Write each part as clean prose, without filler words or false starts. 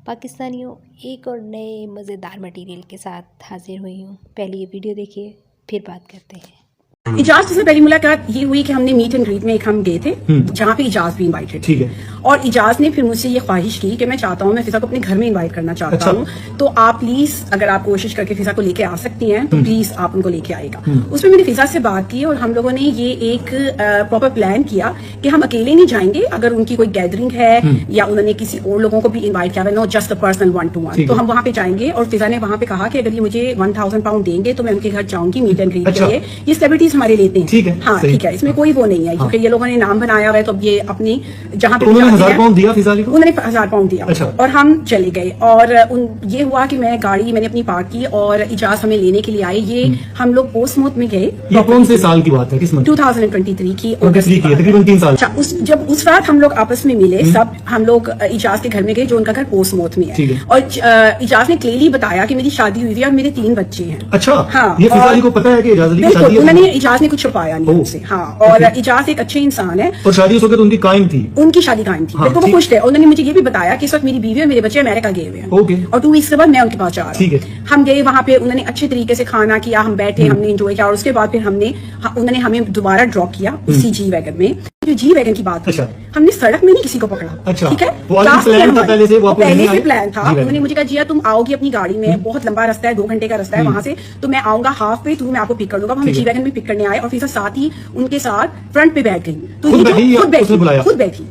पाकिस्तानियों एक और नए मज़ेदार मटेरियल के साथ हाजिर हुई हूँ। पहले ये वीडियो देखिए, फिर बात करते हैं। इजाज से पहली मुलाकात ये हुई कि हमने मीट एंड ग्रीट में हम गए थे जहाँ पे इजाज भी इनवाइटेड। ठीक है। और इजाज ने फिर मुझसे ये ख्वाहिश की कि मैं चाहता हूँ, मैं फिजा को अपने घर में इनवाइट करना चाहता हूँ, तो आप प्लीज अगर आप कोशिश करके फिजा को लेके आ सकती हैं तो प्लीज आप उनको लेके आएगा। उसमें मैंने फिजा से बात की और हम लोगों ने ये एक प्रॉपर प्लान किया कि हम अकेले नहीं जाएंगे, अगर उनकी कोई गैदरिंग है या उन्होंने किसी और लोगों को भी इन्वाइट किया, know just a personal 1-to-1, तो हम वहाँ पे जाएंगे। और फिजा ने वहाँ पे कहा कि अगर ये मुझे 1000 पाउंड देंगे तो मैं उनके घर जाऊंगी मीट एंड ग्रीट के लिए। ये सेलिब्रिटीज हमारे लेते हैं। ठीक है, हाँ ठीक है, इसमें कोई वो नहीं है क्योंकि ये लोगों ने नाम बनाया हुआ है। तो अब ये अपनी जहाँ पे उन्होंने 1000 पाउंड दिया फिजा को, उन्होंने 1000 पाउंड दिया। अच्छा। और हम चले गए और ये हुआ कि मैं गाड़ी मैंने अपनी पार्क की और इजाज हमें लेने के लिए आए। ये हम लोग पोस्टमाउथ में गए। ये कौन से साल की बात है? किस मंथ? 2023 की तकरीबन 3 साल। अच्छा, जब उस रात हम लोग आपस में मिले सब, हम लोग इजाज के घर में गए जो उनका घर पोस्टमाउथ में है। और इजाज ने क्लियरली बताया कि मेरी शादी हुई है और मेरे 3 बच्चे हैं। अच्छा, हाँ, ये फिजा अली को पता है कि इजाज अली की शादी है? उन्होंने इजाज ने कुछ छुपाया नहीं उनसे। हाँ, और इजाज एक अच्छे इंसान है और शादी उस वक्त उनकी कायम थी। उनकी शादी कायम थी, बिल्कुल वो खुश थे। उन्होंने मुझे ये भी बताया कि इस वक्त मेरी बीवी और मेरे बच्चे अमेरिका गए हुए हैं और 2 वीक्स के बाद मैं उनके पास जा रहा हूँ। हम गए वहाँ पे, उन्होंने अच्छे तरीके से खाना किया, हम बैठे, हमने एंजॉय किया और उसके बाद फिर उन्होंने हमें दोबारा ड्रॉप किया उसी जी वैगन में। जो जी वैगन की बात है, हमने सड़क में नहीं किसी को पकड़ा। अच्छा, ठीक है, पहले से प्लान था। उन्होंने मुझे कहा जिया तुम आओगी अपनी गाड़ी में, बहुत लंबा रास्ता है, 2 घंटे का रास्ता है वहां से, तो मैं आऊंगा हाफ पे, मैं आपको पिक कर लूंगा। हम जी वैगन में पिक करने आए और फिर साथ ही उनके साथ फ्रंट पे बैठ गई। तो खुद बैठी।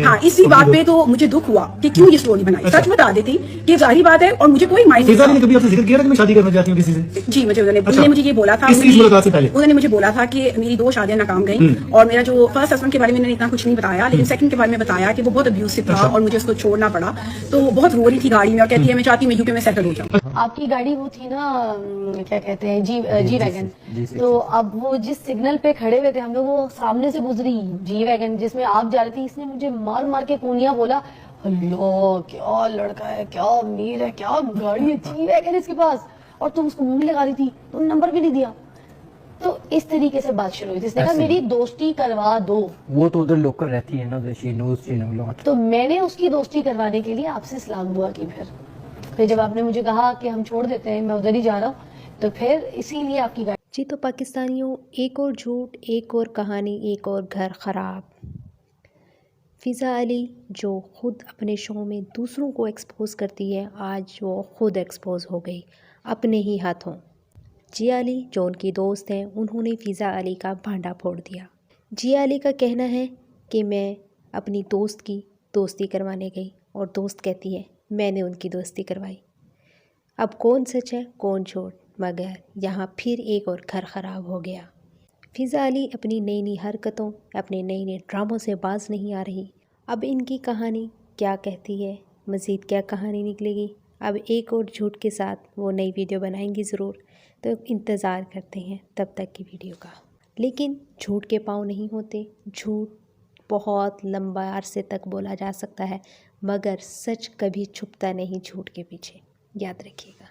हाँ, इसी बात पे तो मुझे दुख हुआ कि क्यों ये स्टोरी बनाई। सच बता देती कि जाहिर बात है और मुझे कोई माइंड नहीं। कभी आपसे जिक्र किया कि मैं शादी करना चाहती हूँ किसी से? जी, उन्होंने मुझे ये बोला था। उन्होंने मुझे बोला था कि मेरी 2 शादियां नाकाम गई और मेरा जो फर्स्ट हस्बैंड के बारे में इतना कुछ नहीं बताया, लेकिन सेकंड के बारे में बताया कि वो बहुत अब्यूसिव था और मुझे उसको छोड़ना पड़ा। तो वो बहुत रो रही थी गाड़ी में और कहती है मैं चाहती हूँ मैं यूके में सेटल हो जाऊँ। आपकी गाड़ी वो थी ना, क्या कहते हैं, जी वैगन। तो अब वो जिस सिग्नल पे खड़े हुए थे हम लोग, वो सामने से गुजरी जी वैगन जिसमें आप जा रही थी। इसने मुझे मार मार के कूनिया बोला, अल्लाह क्या लड़का है, क्या अमीर है, क्या गाड़ी है, जी वैगन इसके पास, और तुम उसको मुंह लगा रही थी, तुम नंबर भी नहीं दिया। तो इस तरीके से बात शुरू हुई थी। इसने कहा मेरी दोस्ती करवा दो। वो तो उधर लोकल रहती है ना, तो मैंने उसकी दोस्ती करवाने के लिए आपसे सलाम दुआ की। फिर जब आपने मुझे कहा कि हम छोड़ देते हैं, मैं उधर ही जा रहा हूँ, तो फिर इसीलिए आपकी गाड़ी। जी, तो पाकिस्तानियों, एक और झूठ, एक और कहानी, एक और घर ख़राब। फिजा अली जो ख़ुद अपने शो में दूसरों को एक्सपोज़ करती है, आज वो ख़ुद एक्सपोज़ हो गई अपने ही हाथों। जिया अली जो उनकी दोस्त हैं, उन्होंने फिजा अली का भांडा फोड़ दिया। जिया अली का कहना है कि मैं अपनी दोस्त की दोस्ती करवाने गई और दोस्त कहती है मैंने उनकी दोस्ती करवाई। अब कौन सच है कौन झूठ, मगर यहाँ फिर एक और घर ख़राब हो गया। फिजा अली अपनी नई नई हरकतों, अपने नए नए ड्रामों से बाज नहीं आ रही। अब इनकी कहानी क्या कहती है, मज़ीद क्या कहानी निकलेगी। अब एक और झूठ के साथ वो नई वीडियो बनाएंगी ज़रूर, तो इंतज़ार करते हैं तब तक की वीडियो का। लेकिन झूठ के पाँव नहीं होते, झूठ बहुत लंबा अरसे तक बोला जा सकता है, मगर सच कभी छुपता नहीं झूठ के पीछे, याद रखिएगा।